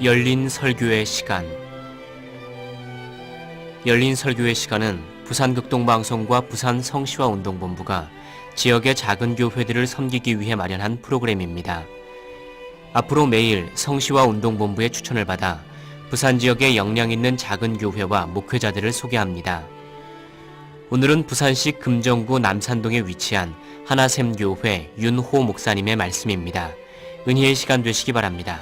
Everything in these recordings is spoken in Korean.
열린 설교의 시간. 열린 설교의 시간은 부산극동방송과 부산 성시화운동본부가 지역의 작은 교회들을 섬기기 위해 마련한 프로그램입니다. 앞으로 매일 성시화운동본부의 추천을 받아 부산 지역의 역량 있는 작은 교회와 목회자들을 소개합니다. 오늘은 부산시 금정구 남산동에 위치한 하나샘교회 윤호 목사님의 말씀입니다. 은혜의 시간 되시기 바랍니다.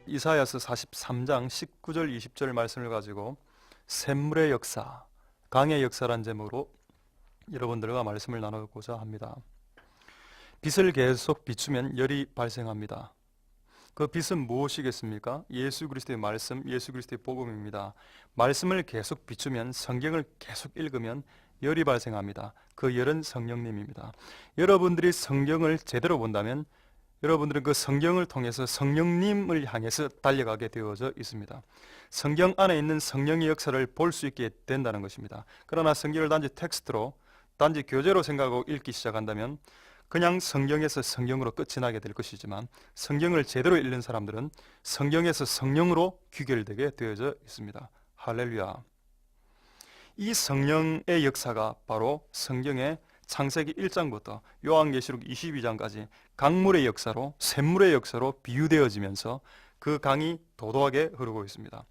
이사야서 43장 19절 20절 말씀을 가지고 샘물의 역사, 강의 역사란 제목으로 여러분들과 말씀을 나누고자 합니다. 빛을 계속 비추면 열이 발생합니다. 그 빛은 무엇이겠습니까? 예수 그리스도의 말씀, 예수 그리스도의 복음입니다. 말씀을 계속 비추면, 성경을 계속 읽으면 열이 발생합니다. 그 열은 성령님입니다. 여러분들이 성경을 제대로 본다면 여러분들은 그 성경을 통해서 성령님을 향해서 달려가게 되어져 있습니다. 성경 안에 있는 성령의 역사를 볼 수 있게 된다는 것입니다. 그러나 성경을 단지 텍스트로, 단지 교재로 생각하고 읽기 시작한다면 그냥 성경에서 성경으로 끝이 나게 될 것이지만, 성경을 제대로 읽는 사람들은 성경에서 성령으로 귀결되게 되어져 있습니다. 할렐루야. 이 성령의 역사가 바로 성경의 창세기 1장부터 요한계시록 22장까지 강물의 역사로, 샘물의 역사로 비유되어지면서 그 강이 도도하게 흐르고 있습니다.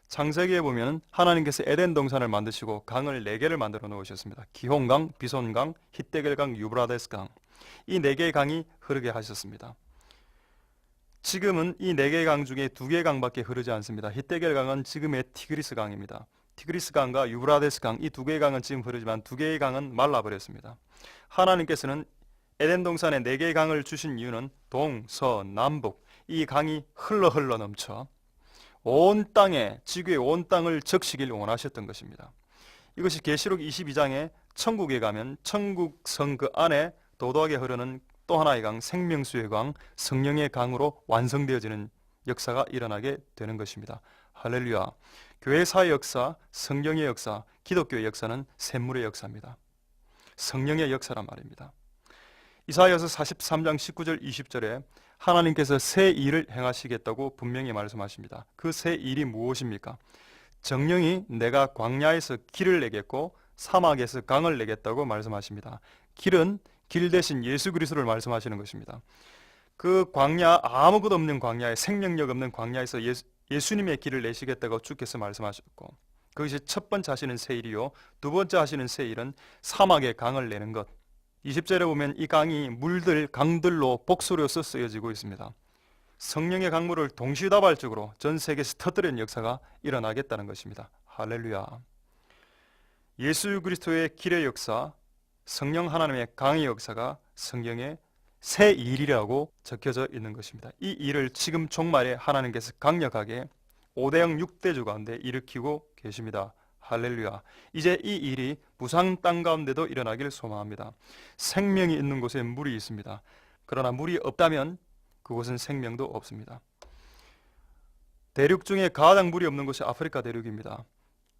창세기에 보면 하나님께서 에덴 동산을 만드시고 강을 4개를 만들어 놓으셨습니다. 기혼강, 비손강, hit데겔강, 유브라데스강, 이 4개의 강이 흐르게 하셨습니다. 지금은 이 4개의 강 중에 2개의 강밖에 흐르지 않습니다. hit데겔강은 지금의 티그리스 강입니다. 티그리스 강과 유브라데스 강, 이 2개의 강은 지금 흐르지만 2개의 강은 말라버렸습니다. 하나님께서는 에덴 동산에 4개의 강을 주신 이유는 동, 서, 남북, 이 강이 흘러 넘쳐 온 땅에, 지구의 온 땅을 적시길 원하셨던 것입니다. 이것이 계시록 22장에 천국에 가면 천국 성 그 안에 도도하게 흐르는 또 하나의 강, 생명수의 강, 성령의 강으로 완성되어지는 역사가 일어나게 되는 것입니다. 할렐루야. 교회사의 역사, 성경의 역사, 기독교의 역사는 샘물의 역사입니다. 성령의 역사란 말입니다. 이사야서 43장 19절 20절에 하나님께서 새 일을 행하시겠다고 분명히 말씀하십니다. 그 새 일이 무엇입니까? 정령이 내가 광야에서 길을 내겠고 사막에서 강을 내겠다고 말씀하십니다. 길은 길 대신 예수 그리스도를 말씀하시는 것입니다. 그 광야, 아무것도 없는 광야에, 생명력 없는 광야에서 예수님의 길을 내시겠다고 주께서 말씀하셨고, 그것이 첫 번째 하시는 새 일이요, 두 번째 하시는 새 일은 사막에 강을 내는 것. 20절에 보면 이 강이 물들, 강들로 복소로서 쓰여지고 있습니다. 성령의 강물을 동시다발적으로 전 세계에서 터뜨리는 역사가 일어나겠다는 것입니다. 할렐루야. 예수 그리스도의 길의 역사, 성령 하나님의 강의 역사가 성경에 새 일이라고 적혀져 있는 것입니다. 이 일을 지금 종말에 하나님께서 강력하게 5대영 6대주 가운데 일으키고 계십니다. 할렐루야. 이제 이 일이 부산 땅 가운데도 일어나기를 소망합니다. 생명이 있는 곳에 물이 있습니다. 그러나 물이 없다면 그곳은 생명도 없습니다. 대륙 중에 가장 물이 없는 곳이 아프리카 대륙입니다.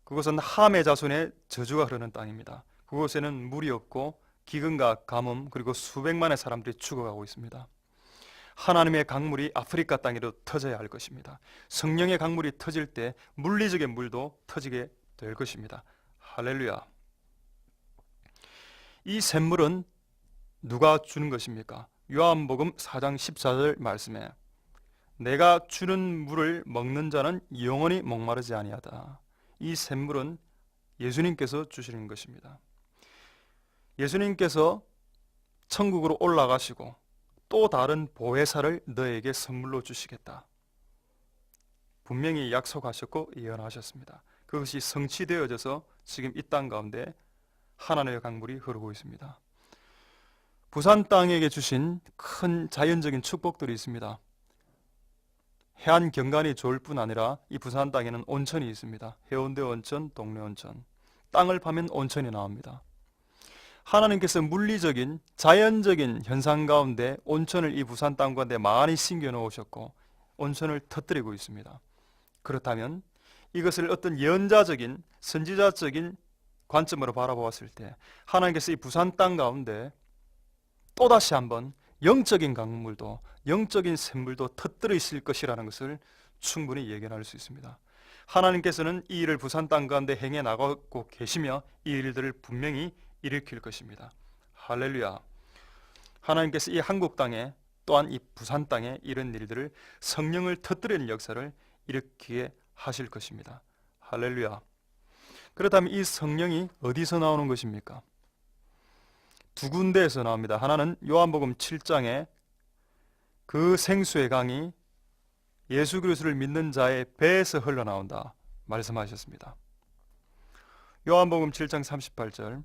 그곳은 함의 자손의 저주가 흐르는 땅입니다. 그곳에는 물이 없고 기근과 가뭄, 그리고 수백만의 사람들이 죽어가고 있습니다. 하나님의 강물이 아프리카 땅에도 터져야 할 것입니다. 성령의 강물이 터질 때 물리적인 물도 터지게 될 것입니다. 할렐루야. 이 샘물은 누가 주는 것입니까? 요한복음 4장 14절 말씀에 내가 주는 물을 먹는 자는 영원히 목마르지 아니하다. 이 샘물은 예수님께서 주시는 것입니다. 예수님께서 천국으로 올라가시고 또 다른 보혜사를 너에게 선물로 주시겠다. 분명히 약속하셨고 예언하셨습니다. 그것이 성취되어져서 지금 이 땅 가운데 하나님의 강물이 흐르고 있습니다. 부산 땅에게 주신 큰 자연적인 축복들이 있습니다. 해안 경관이 좋을 뿐 아니라 이 부산 땅에는 온천이 있습니다. 해운대 온천, 동래 온천. 땅을 파면 온천이 나옵니다. 하나님께서 물리적인 자연적인 현상 가운데 온천을 이 부산 땅 가운데 많이 심겨 놓으셨고 온천을 터뜨리고 있습니다. 그렇다면 이것을 어떤 예언자적인 선지자적인 관점으로 바라보았을 때 하나님께서 이 부산 땅 가운데 또다시 한번 영적인 강물도 영적인 샘물도 터뜨려 있을 것이라는 것을 충분히 예견할 수 있습니다. 하나님께서는 이 일을 부산 땅 가운데 행해 나가고 계시며 이 일들을 분명히 일으킬 것입니다. 할렐루야. 하나님께서 이 한국 땅에 또한 이 부산 땅에 이런 일들을 성령을 터뜨리는 역사를 일으키게 하실 것입니다. 할렐루야. 그렇다면 이 성령이 어디서 나오는 것입니까? 두 군데에서 나옵니다. 하나는 요한복음 7장에 그 생수의 강이 예수 그리스도를 믿는 자의 배에서 흘러나온다 말씀하셨습니다. 요한복음 7장 38절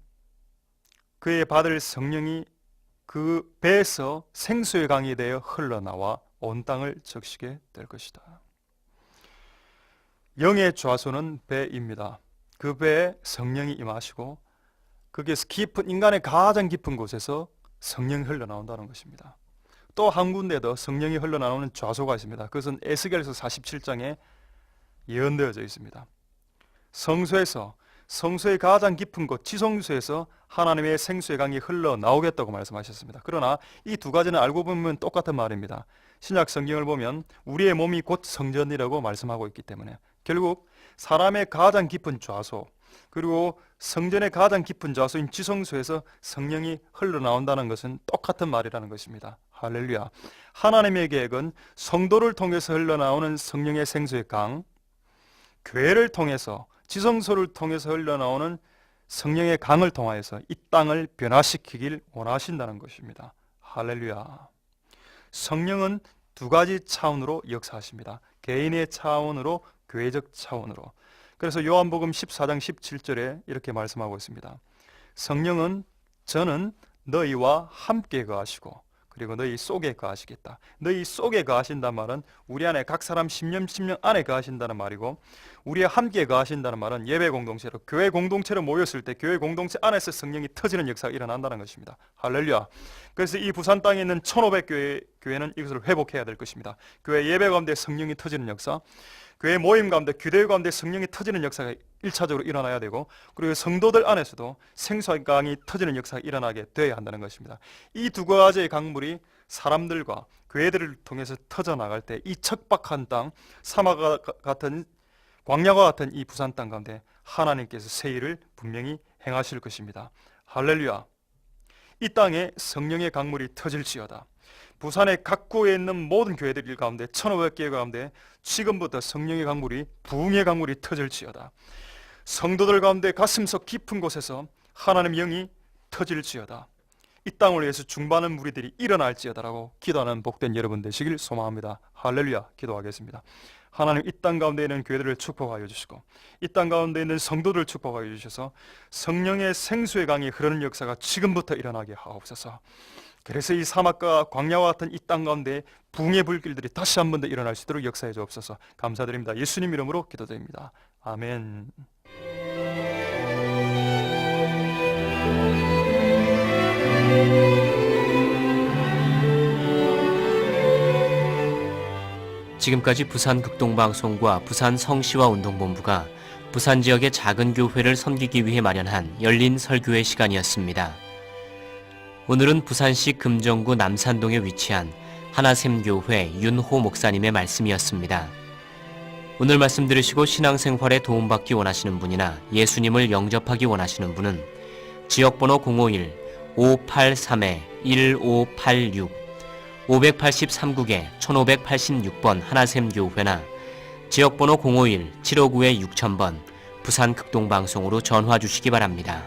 그의 받을 성령이 그 배에서 생수의 강이 되어 흘러나와 온 땅을 적시게 될 것이다. 영의 좌소는 배입니다. 그 배에 성령이 임하시고 거기에서 깊은 인간의 가장 깊은 곳에서 성령이 흘러나온다는 것입니다. 또 한 군데도 성령이 흘러나오는 좌소가 있습니다. 그것은 에스겔서 47장에 예언되어져 있습니다. 성소의 가장 깊은 곳 지성소에서 하나님의 생수의 강이 흘러나오겠다고 말씀하셨습니다. 그러나 이 두 가지는 알고 보면 똑같은 말입니다. 신약 성경을 보면 우리의 몸이 곧 성전이라고 말씀하고 있기 때문에 결국 사람의 가장 깊은 좌소 그리고 성전의 가장 깊은 좌소인 지성소에서 성령이 흘러나온다는 것은 똑같은 말이라는 것입니다. 할렐루야. 하나님의 계획은 성도를 통해서 흘러나오는 성령의 생수의 강, 교회를 통해서 지성소를 통해서 흘러나오는 성령의 강을 통하여서 이 땅을 변화시키길 원하신다는 것입니다. 할렐루야. 성령은 두 가지 차원으로 역사하십니다. 개인의 차원으로, 교회적 차원으로. 그래서 요한복음 14장 17절에 이렇게 말씀하고 있습니다. 성령은 저는 너희와 함께 거하시고 그리고 너희 속에 거하시겠다. 너희 속에 거하신다는 말은 우리 안에 각 사람 10년 안에 거하신다는 말이고 우리와 함께 거하신다는 말은 예배 공동체로 교회 공동체로 모였을 때 교회 공동체 안에서 성령이 터지는 역사가 일어난다는 것입니다. 할렐루야. 그래서 이 부산 땅에 있는 1500교회는 이것을 회복해야 될 것입니다. 교회 예배 가운데 성령이 터지는 역사, 교회 모임 가운데 규례 가운데 성령이 터지는 역사가 1차적으로 일어나야 되고 그리고 성도들 안에서도 생수의 강이 터지는 역사가 일어나게 되어야 한다는 것입니다. 이 두 가지의 강물이 사람들과 교회들을 통해서 터져나갈 때 이 척박한 땅, 사막과 같은 광야와 같은 이 부산 땅 가운데 하나님께서 새 일을 분명히 행하실 것입니다. 할렐루야. 이 땅에 성령의 강물이 터질지어다. 부산의 각 구에 있는 모든 교회들 가운데 1500개 가운데 지금부터 성령의 강물이 부흥의 강물이 터질지어다. 성도들 가운데 가슴속 깊은 곳에서 하나님 영이 터질지어다. 이 땅을 위해서 중보하는 무리들이 일어날지어다라고 기도하는 복된 여러분 되시길 소망합니다. 할렐루야. 기도하겠습니다. 하나님 이 땅 가운데 있는 교회들을 축복하여 주시고 이 땅 가운데 있는 성도들을 축복하여 주셔서 성령의 생수의 강이 흐르는 역사가 지금부터 일어나게 하옵소서. 그래서 이 사막과 광야와 같은 이 땅 가운데 붕의 불길들이 다시 한 번 더 일어날 수 있도록 역사해 주옵소서. 감사드립니다. 예수님 이름으로 기도드립니다. 아멘. 지금까지 부산 극동방송과 부산 성시와 운동본부가 부산 지역의 작은 교회를 섬기기 위해 마련한 열린 설교회 시간이었습니다. 오늘은 부산시 금정구 남산동에 위치한 하나샘교회 윤호 목사님의 말씀이었습니다. 오늘 말씀 들으시고 신앙생활에 도움받기 원하시는 분이나 예수님을 영접하기 원하시는 분은 지역번호 051-583-1586 583국에 1586번 하나샘교회나 지역번호 051-759-6000번 부산 극동방송으로 전화 주시기 바랍니다.